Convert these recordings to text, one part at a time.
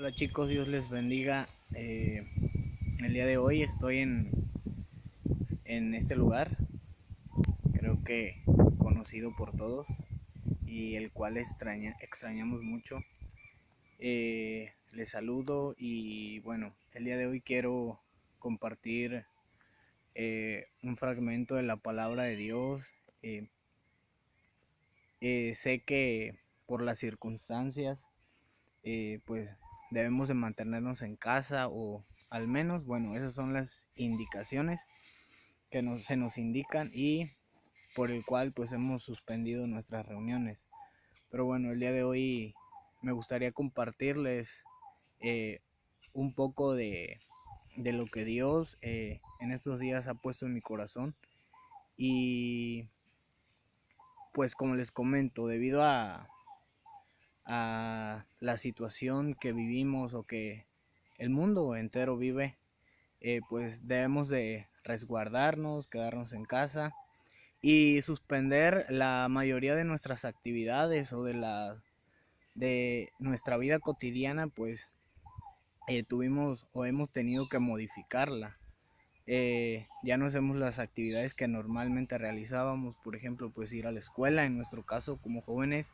Hola chicos, Dios les bendiga. El día de hoy estoy en este lugar, creo que conocido por todos y el cual extrañamos mucho. Les saludo y bueno, el día de hoy quiero compartir un fragmento de la palabra de Dios. Eh, Sé que por las circunstancias pues debemos de mantenernos en casa o al menos, bueno, esas son las indicaciones que se nos indican y por el cual pues hemos suspendido nuestras reuniones. Pero bueno, el día de hoy me gustaría compartirles eh, un poco de lo que Dios en estos días ha puesto en mi corazón y pues como les comento, debido a la situación que vivimos o que el mundo entero vive, pues debemos de resguardarnos, quedarnos en casa y suspender la mayoría de nuestras actividades o de nuestra vida cotidiana, pues tuvimos o hemos tenido que modificarla. Ya no hacemos las actividades que normalmente realizábamos, por ejemplo, pues ir a la escuela, en nuestro caso como jóvenes,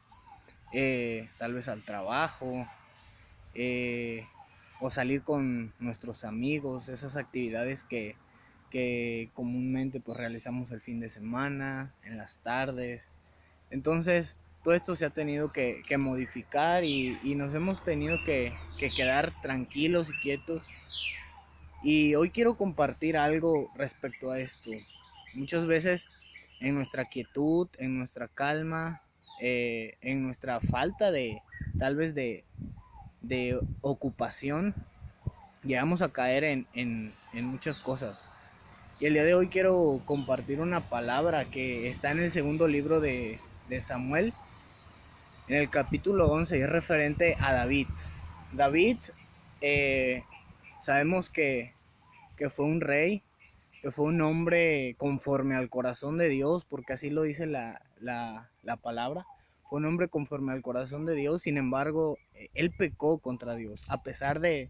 tal vez al trabajo, eh, o salir con nuestros amigos, esas actividades que comúnmente pues realizamos el fin de semana, en las tardes. Entonces todo esto se ha tenido que modificar y nos hemos tenido que quedar tranquilos y quietos. Y hoy quiero compartir algo respecto a esto. Muchas veces en nuestra quietud, en nuestra calma, en nuestra falta de tal vez de ocupación, llegamos a caer en muchas cosas. Y el día de hoy quiero compartir una palabra que está en el segundo libro de Samuel, en el capítulo 11, y es referente a David. David, eh, sabemos que fue un rey, que fue un hombre conforme al corazón de Dios, porque así lo dice la palabra. Fue un hombre conforme al corazón de Dios, sin embargo, él pecó contra Dios. A pesar de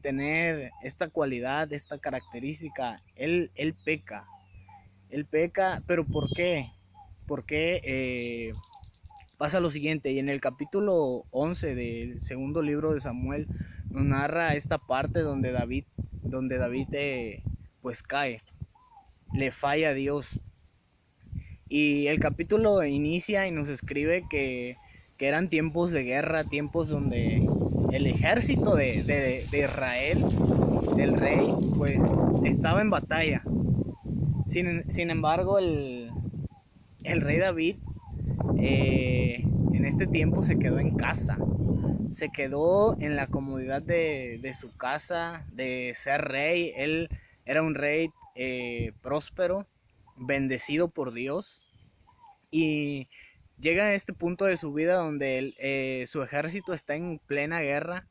tener esta cualidad, esta característica, él peca. Él peca, pero ¿por qué? Porque pasa lo siguiente, y en el capítulo 11 del segundo libro de Samuel nos narra esta parte donde David pues cae, le falla a Dios. Y el capítulo inicia y nos escribe que eran tiempos de guerra, tiempos donde el ejército de Israel, del rey, pues estaba en batalla. Sin embargo, el rey David en este tiempo se quedó en casa, se quedó en la comodidad de su casa, de ser rey. Él era un rey próspero, bendecido por Dios, y llega a este punto de su vida donde su ejército está en plena guerra,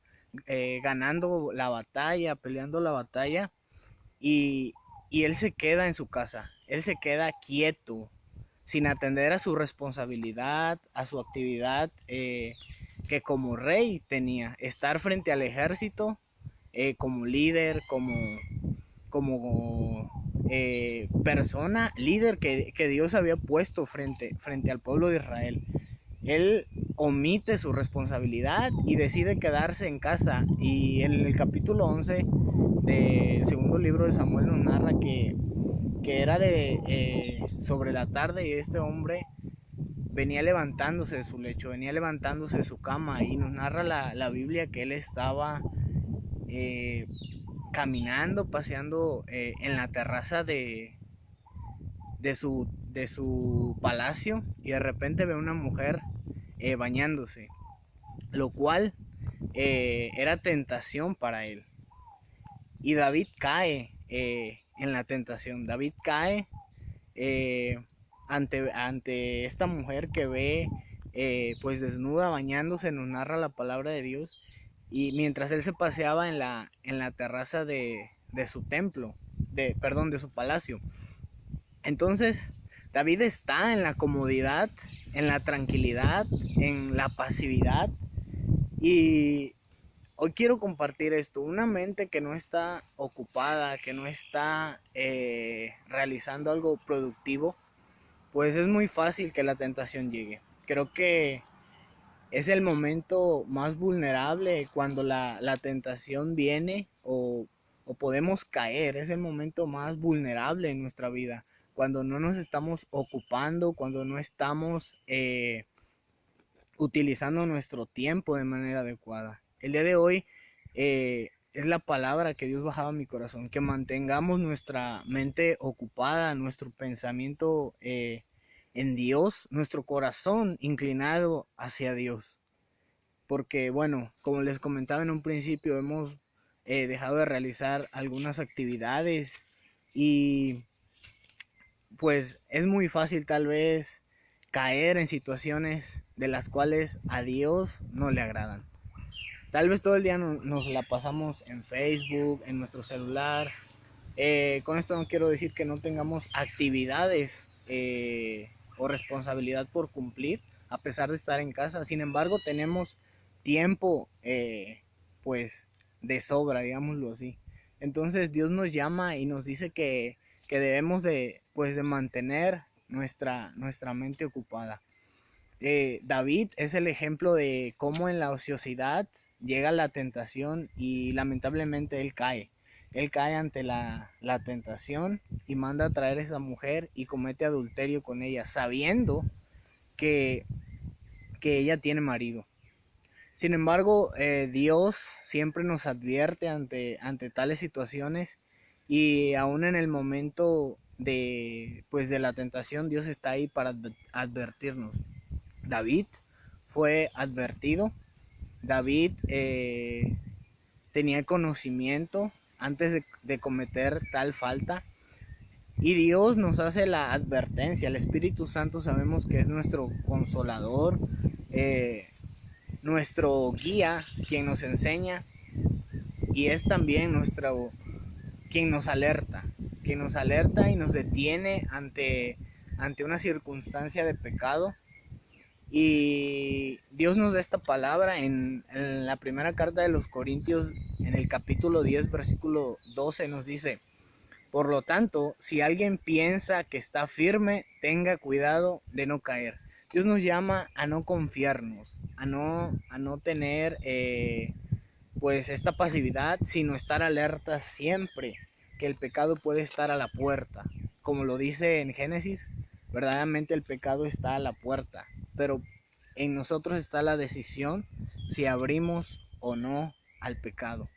ganando la batalla, peleando la batalla, y, y él se queda en su casa, él se queda quieto, sin atender a su responsabilidad, a su actividad que como rey tenía, estar frente al ejército como líder, como persona, líder que Dios había puesto frente al pueblo de Israel. Él omite su responsabilidad y decide quedarse en casa. Y en el capítulo 11 del segundo libro de Samuel nos narra que era sobre la tarde, y este hombre venía levantándose de su lecho, venía levantándose de su cama, y nos narra la Biblia que él estaba eh, caminando, paseando en la terraza de su palacio, y de repente ve a una mujer bañándose, lo cual era tentación para él. Y David cae en la tentación. David cae ante esta mujer que ve pues desnuda bañándose. Nos narra la palabra de Dios. Y mientras él se paseaba en la terraza de su templo, perdón, de su palacio. Entonces, David está en la comodidad, en la tranquilidad, en la pasividad, y hoy quiero compartir esto. Una mente que no está ocupada, que no está realizando algo productivo, pues es muy fácil que la tentación llegue. Creo que es el momento más vulnerable cuando la tentación viene o podemos caer. Es el momento más vulnerable en nuestra vida. Cuando no nos estamos ocupando, cuando no estamos utilizando nuestro tiempo de manera adecuada. El día de hoy es la palabra que Dios bajaba a mi corazón, que mantengamos nuestra mente ocupada, nuestro pensamiento en Dios, nuestro corazón inclinado hacia Dios. Porque bueno, como les comentaba en un principio, hemos dejado de realizar algunas actividades y pues es muy fácil tal vez caer en situaciones de las cuales a Dios no le agradan. Tal vez todo el día nos la pasamos en Facebook, en nuestro celular. Con esto no quiero decir que no tengamos actividades o responsabilidad por cumplir a pesar de estar en casa. Sin embargo, tenemos tiempo pues de sobra, digámoslo así. Entonces Dios nos llama y nos dice que debemos de, pues, de mantener nuestra mente ocupada. David es el ejemplo de cómo en la ociosidad llega la tentación y lamentablemente él cae. Él cae ante la tentación y manda a traer a esa mujer y comete adulterio con ella, sabiendo que, que ella tiene marido. Sin embargo, Dios siempre nos advierte ante tales situaciones y aún en el momento pues, de la tentación, Dios está ahí para advertirnos. David fue advertido. David tenía conocimiento antes de cometer tal falta. Y Dios nos hace la advertencia. El Espíritu Santo sabemos que es nuestro consolador, nuestro guía, quien nos enseña. Y es también quien nos alerta y nos detiene ante una circunstancia de pecado. Y Dios nos da esta palabra en la primera carta de los Corintios, en el capítulo 10, versículo 12, nos dice: por lo tanto, si alguien piensa que está firme, tenga cuidado de no caer. Dios nos llama a no confiarnos, a no tener pues esta pasividad, sino estar alerta siempre que el pecado puede estar a la puerta. Como lo dice en Génesis, verdaderamente el pecado está a la puerta, pero en nosotros está la decisión si abrimos o no al pecado.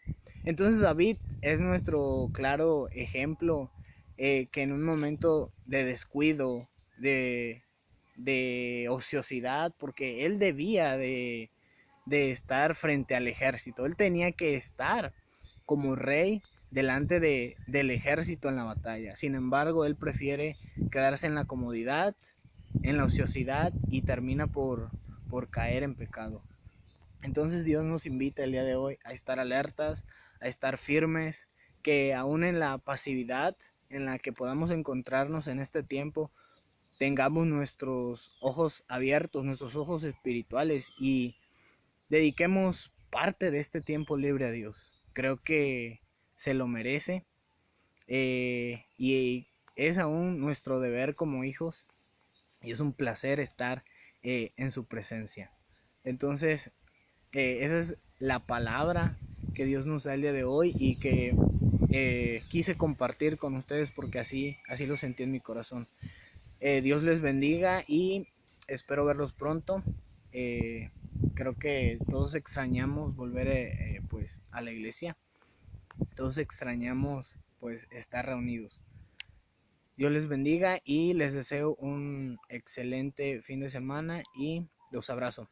Entonces David es nuestro claro ejemplo que en un momento de descuido, de ociosidad, porque él debía de estar frente al ejército. Él tenía que estar como rey delante del ejército en la batalla. Sin embargo, él prefiere quedarse en la comodidad, en la ociosidad y termina por caer en pecado. Entonces Dios nos invita el día de hoy a estar alertas, a estar firmes, que aún en la pasividad en la que podamos encontrarnos en este tiempo, tengamos nuestros ojos abiertos, nuestros ojos espirituales y dediquemos parte de este tiempo libre a Dios. Creo que se lo merece y es aún nuestro deber como hijos y es un placer estar en su presencia. Entonces, esa es la palabra que Dios nos da el día de hoy y que quise compartir con ustedes porque así lo sentí en mi corazón. Dios les bendiga y espero verlos pronto. Creo que todos extrañamos volver pues a la iglesia. Todos extrañamos pues estar reunidos. Dios les bendiga y les deseo un excelente fin de semana y los abrazo.